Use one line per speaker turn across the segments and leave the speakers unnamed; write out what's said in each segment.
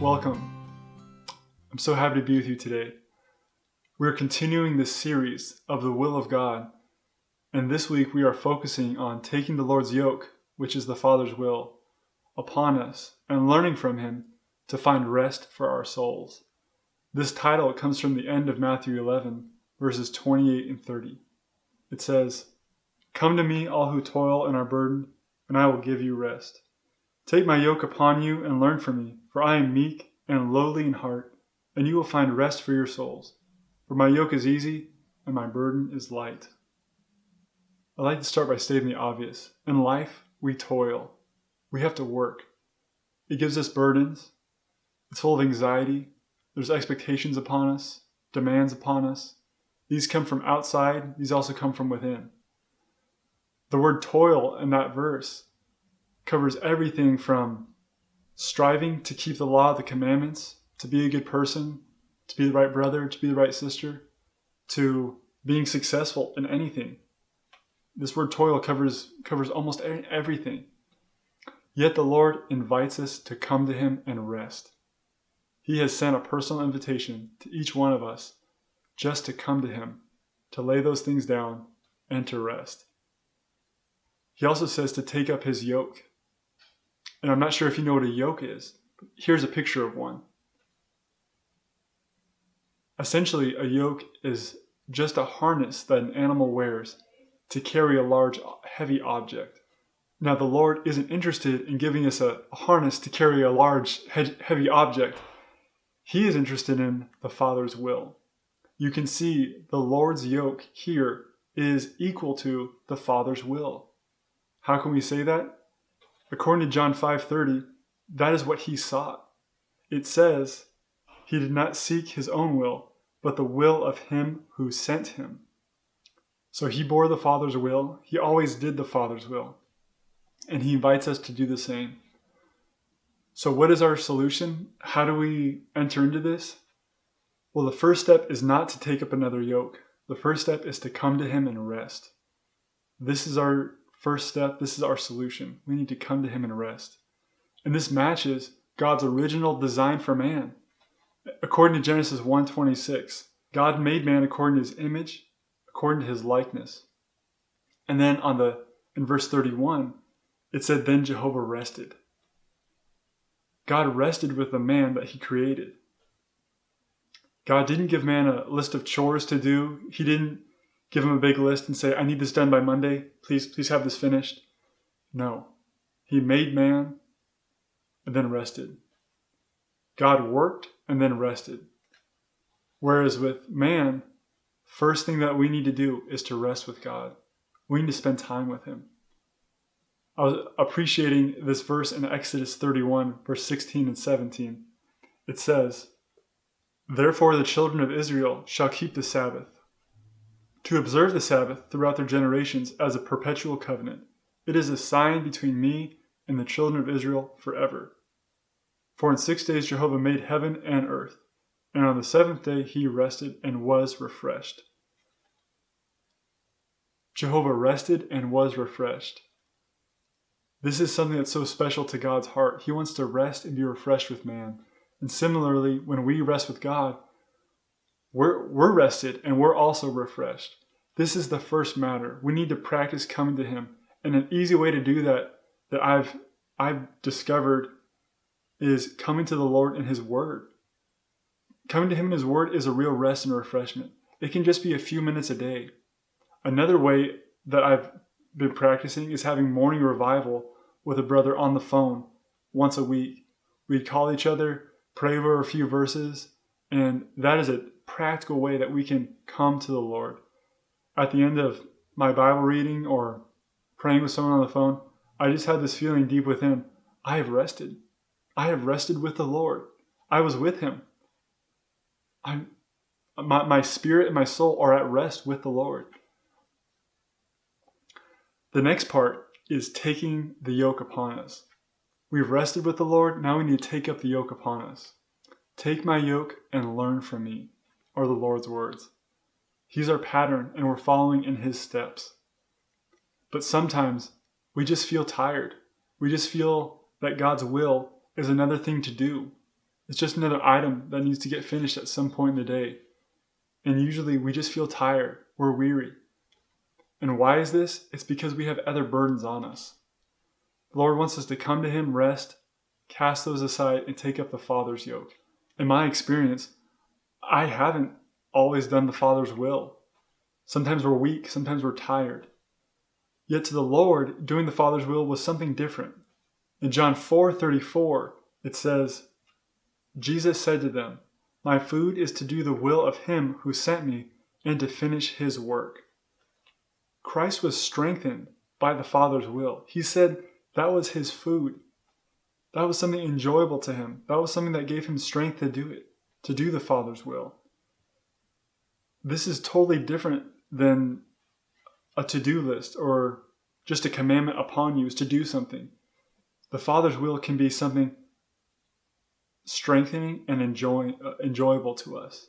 Welcome. I'm so happy to be with you today. We're continuing this series of the will of God, and this week we are focusing on taking the Lord's yoke, which is the Father's will, upon us and learning from Him to find rest for our souls. This title comes from the end of Matthew 11, verses 28 and 30. It says, "Come to me, all who toil and are burdened, and I will give you rest. Take my yoke upon you and learn from me, for I am meek and lowly in heart, and you will find rest for your souls. For my yoke is easy and my burden is light." I'd like to start by stating the obvious. In life, we toil. We have to work. It gives us burdens. It's full of anxiety. There's expectations upon us, demands upon us. These come from outside. These also come from within. The word toil in that verse covers everything from striving to keep the law of the commandments, to be a good person, to be the right brother, to be the right sister, to being successful in anything. This word toil covers almost everything. Yet the Lord invites us to come to Him and rest. He has sent a personal invitation to each one of us just to come to Him, to lay those things down, and to rest. He also says to take up His yoke. And I'm not sure if you know what a yoke is, but here's a picture of one. Essentially, a yoke is just a harness that an animal wears to carry a large, heavy object. Now, the Lord isn't interested in giving us a harness to carry a large, heavy object. He is interested in the Father's will. You can see the Lord's yoke here is equal to the Father's will. How can we say that? According to John 5:30, that is what He sought. It says, He did not seek His own will, but the will of Him who sent Him. So He bore the Father's will. He always did the Father's will. And He invites us to do the same. So what is our solution? How do we enter into this? Well, the first step is not to take up another yoke. The first step is to come to Him and rest. This is our first step. This is our solution. We need to come to Him and rest. And this matches God's original design for man. According to Genesis 1:26, God made man according to His image, according to His likeness. And then in verse 31, it said, "Then Jehovah rested." God rested with the man that He created. God didn't give man a list of chores to do. He didn't give him a big list and say, "I need this done by Monday. Please have this finished." No. He made man and then rested. God worked and then rested. Whereas with man, first thing that we need to do is to rest with God. We need to spend time with Him. I was appreciating this verse in Exodus 31, verse 16 and 17. It says, "Therefore the children of Israel shall keep the Sabbath, to observe the Sabbath throughout their generations as a perpetual covenant. It is a sign between me and the children of Israel forever. For in 6 days Jehovah made heaven and earth, and on the seventh day He rested and was refreshed." Jehovah rested and was refreshed. This is something that's so special to God's heart. He wants to rest and be refreshed with man. And similarly, when we rest with God, we're rested and we're also refreshed. This is the first matter. We need to practice coming to Him. And an easy way to do that I've discovered is coming to the Lord in His Word. Coming to Him in His Word is a real rest and refreshment. It can just be a few minutes a day. Another way that I've been practicing is having morning revival with a brother on the phone once a week. We call each other, pray over a few verses, and that is a practical way that we can come to the Lord. At the end of my Bible reading or praying with someone on the phone, I just had this feeling deep within, I have rested. I have rested with the Lord. I was with Him. My spirit and my soul are at rest with the Lord. The next part is taking the yoke upon us. We've rested with the Lord. Now we need to take up the yoke upon us. "Take my yoke and learn from me," are the Lord's words. He's our pattern and we're following in His steps. But sometimes we just feel tired. We just feel that God's will is another thing to do. It's just another item that needs to get finished at some point in the day. And usually we just feel tired. We're weary. And why is this? It's because we have other burdens on us. The Lord wants us to come to Him, rest, cast those aside, and take up the Father's yoke. In my experience, I haven't always done the Father's will. Sometimes we're weak, sometimes we're tired. Yet to the Lord, doing the Father's will was something different. In John 4:34, it says, Jesus said to them, "My food is to do the will of Him who sent me and to finish His work." Christ was strengthened by the Father's will. He said that was His food. That was something enjoyable to Him. That was something that gave Him strength to do it, to do the Father's will. This is totally different than a to-do list or just a commandment upon you is to do something. The Father's will can be something strengthening and enjoyable to us.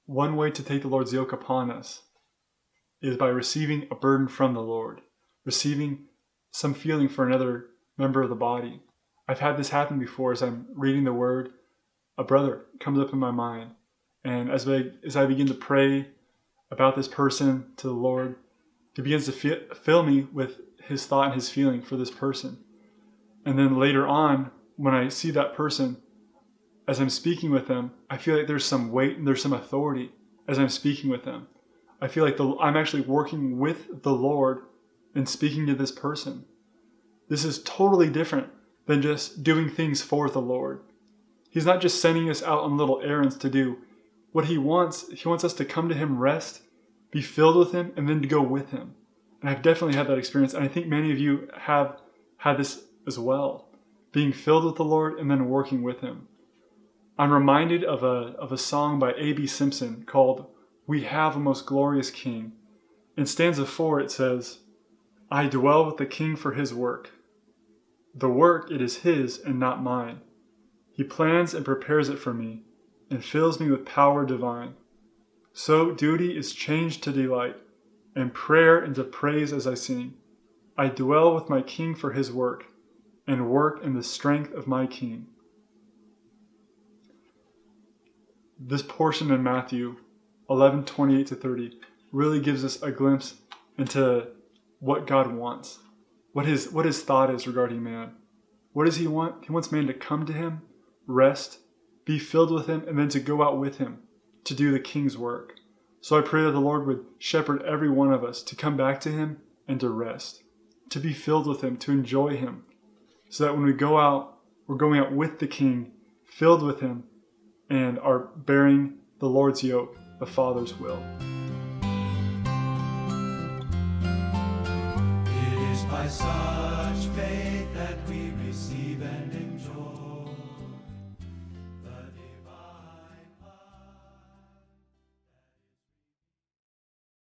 One way to take the Lord's yoke upon us is by receiving a burden from the Lord, receiving some feeling for another member of the body. I've had this happen before as I'm reading the Word. A brother comes up in my mind, and as I begin to pray about this person to the Lord, He begins to fill me with His thought and His feeling for this person. And then later on, when I see that person, as I'm speaking with them, I feel like there's some weight and there's some authority as I'm speaking with them. I feel like I'm actually working with the Lord and speaking to this person. This is totally different than just doing things for the Lord. He's not just sending us out on little errands to do. What He wants us to come to Him, rest, be filled with Him, and then to go with Him. And I've definitely had that experience, and I think many of you have had this as well, being filled with the Lord and then working with Him. I'm reminded of a song by A.B. Simpson called "We Have a Most Glorious King." In stanza 4 it says, "I dwell with the King for His work. The work, it is His and not mine. He plans and prepares it for me and fills me with power divine. So duty is changed to delight and prayer into praise as I sing. I dwell with my King for His work and work in the strength of my King." This portion in Matthew 11:28-30 really gives us a glimpse into what God wants, what his thought is regarding man. What does He want? He wants man to come to Him, rest, be filled with Him, and then to go out with Him to do the King's work. So I pray that the Lord would shepherd every one of us to come back to Him and to rest, to be filled with Him, to enjoy Him, so that when we go out, we're going out with the King, filled with Him, and are bearing the Lord's yoke, the Father's will.
It is by such faith